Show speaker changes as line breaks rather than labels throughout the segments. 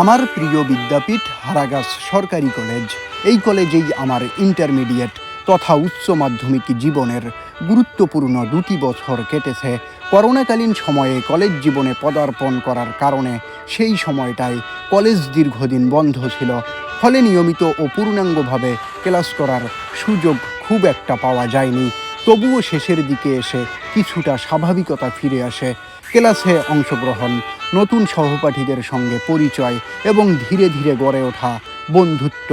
আমার প্রিয় বিদ্যাপীঠ হারাগাছ সরকারি কলেজ। এই কলেজেই আমার ইন্টারমিডিয়েট তথা উচ্চ মাধ্যমিক জীবনের গুরুত্বপূর্ণ 2টি বছর কেটেছে। করোনাকালীন সময়ে কলেজ জীবনে পদার্পণ করার কারণে সেই সময়টায় কলেজ দীর্ঘদিন বন্ধ ছিল, ফলে নিয়মিত ও পূর্ণাঙ্গভাবে ক্লাস করার সুযোগ খুব একটা পাওয়া যায়নি। তবুও শেষের দিকে এসে কিছুটা স্বাভাবিকতা ফিরে আসে। ক্লাসে অংশগ্রহণ, নতুন সহপাঠীদের সঙ্গে পরিচয় এবং ধীরে ধীরে গড়ে ওঠা বন্ধুত্ব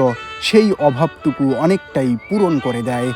সেই অভাবটুকু অনেকটাই পূরণ করে দেয়।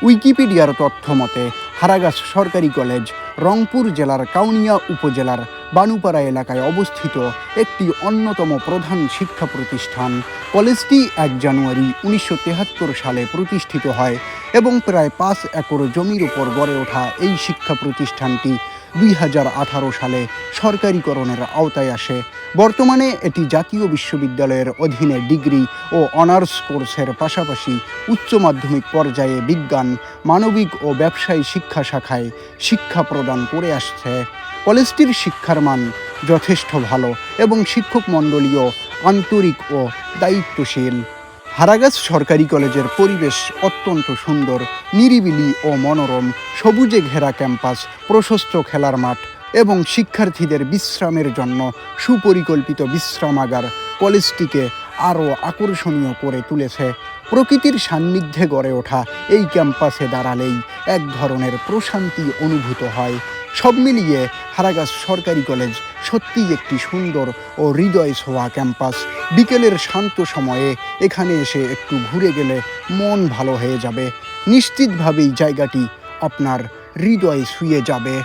উইকিপিডিয়ার তথ্য মতে হারাগাছ সরকারি কলেজ রংপুর জেলার কাউনিয়া উপজেলার বানুপাড়া এলাকায় অবস্থিত একটি অন্যতম প্রধান শিক্ষা প্রতিষ্ঠান। কলেজটি 1 জানুয়ারি 1973 সালে প্রতিষ্ঠিত হয় এবং প্রায় 5 একর জমির উপর গড়ে ওঠা এই শিক্ষা প্রতিষ্ঠানটি 2018 সালে সরকারিকরণের আওতায় আসে। বর্তমানে এটি জাতীয় বিশ্ববিদ্যালয়ের অধীনে ডিগ্রি ও অনার্স কোর্সের পাশাপাশি উচ্চ মাধ্যমিক পর্যায়ে বিজ্ঞান, মানবিক ও ব্যবসায়ী শিক্ষা শাখায় শিক্ষা প্রদান করে আসছে। কলেজটির শিক্ষার মান যথেষ্ট ভালো এবং শিক্ষক মণ্ডলীও আন্তরিক ও দায়িত্বশীল। হারাগাছ সরকারি কলেজের পরিবেশ অত্যন্ত সুন্দর, নিরিবিলি ও মনোরম। সবুজে ঘেরা ক্যাম্পাস, প্রশস্ত খেলার মাঠ এবং শিক্ষার্থীদের বিশ্রামের জন্য সুপরিকল্পিত বিশ্রামাগার কলেজটিকে আরও আকর্ষণীয় করে তুলেছে। প্রকৃতির সান্নিধ্যে গড়ে ওঠা এই ক্যাম্পাসে দাঁড়ালেই এক ধরনের প্রশান্তি অনুভূত হয়। সব মিলিয়ে হারাগাছ সরকারি কলেজ সত্যিই একটি সুন্দর ও হৃদয় ছোঁয়া ক্যাম্পাস। বিকেলের শান্ত সময়ে এখানে এসে একটু ঘুরে গেলে মন ভালো হয়ে যাবে। নিশ্চিতভাবেই জায়গাটি আপনার হৃদয়ে ছুঁয়ে যাবে।